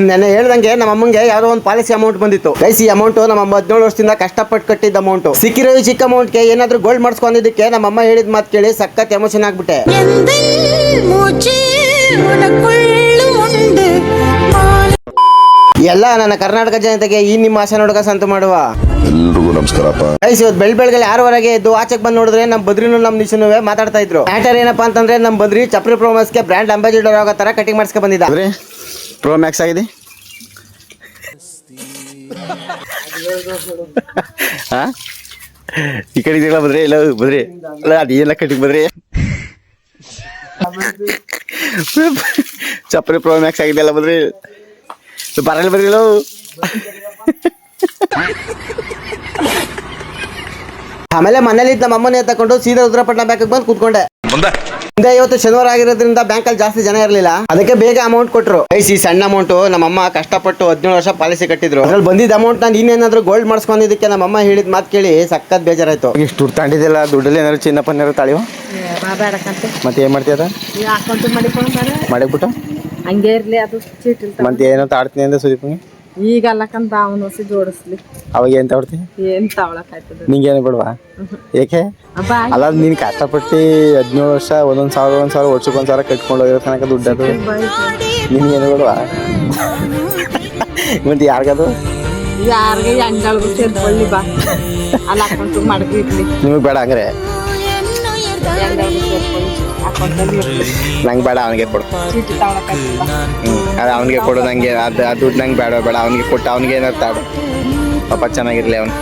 ನೆನ್ನೆ ಹೇಳ್ದಂಗೆ ನಮ್ಮ ಅಮ್ಮಂಗೆ ಯಾವ್ದೋ ಒಂದು ಪಾಲಿಸಿ ಅಮೌಂಟ್ ಬಂದಿತ್ತು ಗೈಸ್. ಈ ಅಮೌಂಟ್ ನಮ್ಮ ಅಮ್ಮ 17 ವರ್ಷದಿಂದ ಕಷ್ಟಪಟ್ಟು ಕಟ್ಟಿದ್ದ ಅಮೌಂಟ್. ಸಿಕ್ಕಿರೋ ಈ ಚಿಕ್ಕ ಅಮೌಂಟ್ಗೆ ಏನಾದ್ರೂ ಗೋಲ್ಡ್ ಮಾಡಿಸ್ಕೊಂಡಿದ್ದಕ್ಕೆ ನಮ್ಮ ಅಮ್ಮ ಹೇಳಿದ ಮಾತು ಕೇಳಿ ಸಖತ್ ಎಮೋಷನ್ ಆಗ್ಬಿಟ್ಟೆ. ಎಲ್ಲ ನನ್ನ ಕರ್ನಾಟಕ ಜನತೆಗೆ ಈ ನಿಮ್ಮ ಆಸೆ ನೋಡಕ ಸಂತು ಮಾಡುವ ಎಲ್ರಿಗೂ ನಮಸ್ಕಾರಪ್ಪ. ಗೈಸ್, ಇವತ್ತು ಬೆಳಗ್ಗೆ 6 ಎದ್ದು ಆಚೆಗೆ ಬಂದು ನೋಡಿದ್ರೆ ನಮ್ಮ ಬದ್ರಿನೂ ನಮ್ಮ ನಿಶನೂ ಮಾತಾಡ್ತಾ ಇದ್ರು. ಮ್ಯಾಟರ್ ಏನಪ್ಪಾ ಅಂತಂದ್ರೆ ನಮ್ಮ ಬದ್ರಿ ಚಪ್ರಿ ಪ್ರೋಮಸ್ಗೆ ಬ್ರ್ಯಾಂಡ್ ಅಂಬಾಸಿಡರ್ ಆಗೋ ತರ ಕಟಿಂಗ್ ಮಾಡಿಸ್ಕೊಂಡ್ ಬಂದಿದ್ದ. ಪ್ರೋ ಮ್ಯಾಕ್ಸ್ ಆಗಿದೆ. ಈ ಕಡೆ ಬದ್ರಿ ಇಲ್ಲ ಬದ್ರಿ ಅಲ್ಲ ಅದೇನೆಲ್ಲ ಕಟಿಂಗ್ ಬದ್ರಿ ಚಪ್ರಿ ಪ್ರೋ ಮ್ಯಾಕ್ಸ್ ಆಗಿದೆ ಅಲ್ಲ ಬದ್ರಿ ಬರಲ್ಲ ಬದ್ರಿಲ್ಲ. ಆಮೇಲೆ ಮನೇಲಿ ನಮ್ಮ ಅಮ್ಮನೇ ತಕೊಂಡು ಸೀದಾ ರುದ್ರಪಟ್ಟಣ ಬ್ಯಾಂಕ್ ಬಂದು ಕೂತ್ಕೊಂಡೆ. ಹಿಂದೆ ಇವತ್ತು ಶನಿವಾರ ಆಗಿರೋದ್ರಿಂದ ಬ್ಯಾಂಕ್ ಅಲ್ಲಿ ಜಾಸ್ತಿ ಜನ ಇರಲಿಲ್ಲ, ಅದಕ್ಕೆ ಬೇಗ ಅಮೌಂಟ್ ಕೊಟ್ಟರು. ಈ ಸಣ್ಣ ಅಮೌಂಟ್ ನಮ್ಮ ಅಮ್ಮ ಕಷ್ಟಪಟ್ಟು 17 ವರ್ಷ ಪಾಲಿಸಿ ಕಟ್ಟಿದ್ರು. ಅದ್ರಲ್ಲಿ ಬಂದಿದ್ದ ಅಮೌಂಟ್ ನಾನು ಇನ್ನೇನಾದ್ರೂ ಗೋಲ್ಡ್ ಮಾಡಿಸ್ಕೊಂಡಿದ್ದಕ್ಕೆ ನಮ್ಮ ಅಮ್ಮ ಹೇಳಿದ ಮಾತು ಕೇಳಿ ಸಖತ್ ಬೇಜಾರಾಯ್ತು. ಇಷ್ಟು ದುಡ್ಡು ತಾಂಡಿದಿಲ್ಲ, ದುಡ್ಡಲ್ಲಿ ಏನಾದ್ರು ಚಿನ್ನ ಪನ್ನೇರು ತಾಳಿವ ಮತ್ತೆ ಏನ್ ಮಾಡ್ತೀಯದ ಮಾಡಿಬಿಟ್ಟು ಹಂಗೆ ಇರ್ಲಿ ಅದು ಚೀಟ್ ಮತ್ತೆ ಏನೋ ತಾಡ್ತೀನಿ ಅಂದ ಸುದೀಪ್ಗೆ ಈಗ ಅಲ್ಲಕ್ಕಂತ ಅವನು ಹೊಸಿ ಜೋಡಿಸ್ಲಿ. ಅವಾಗ ಏನ್ ತಾಡ್ತಿ ಏನ್ ತಗೊಳಕ್ ಆಯ್ತದ ನಿಂಗೇನು ಬಿಡ್ವಾ? ಏಕೆ ಅಲ್ಲ ನೀನ್ ಕಷ್ಟಪಟ್ಟು 17 ವರ್ಷ ಒಂದೊಂದ್ ಸಾವಿರ ವರ್ಷಕ್ಕೊಂದ್ಸಾರ ಕಟ್ಕೊಂಡು ಹೋಗಿರೋ ತನಕ ದುಡ್ಡು ಅದು ನಿನ್ಗೇನು ಬಿಡ್ವಾ? ಮತ್ತೆ ಯಾರಿಗದು ಯಾರಿಗೆ ಅಂಗಳಗೂ ಸೇರ್ಕೊಳ್ಳಿ ಬಾ ಅಲ್ಲಿ ಅಕೌಂಟ್ ಮಡಗಿ ಇರ್ಲಿ. ನಿಮಗ್ ಬೇಡ ಹಂಗ್ರೆ ನಂಗೆ ಬೇಡ, ಅವನಿಗೆ ಕೊಡು. ಚೀಟಿ ತಗೊಳಕ್ ಆಯ್ತದ ಅದು ಅವನಿಗೆ ಕೊಡು. ನಂಗೆ ಅದು ದುಡ್ಡು ನಂಗೆ ಬೇಡ ಅವನಿಗೆ ಕೊಟ್ಟು ಅವನಿಗೆ ಏನಾರು ತಾಡು ಪಾಪ ಚೆನ್ನಾಗಿರ್ಲಿ ಅವನು.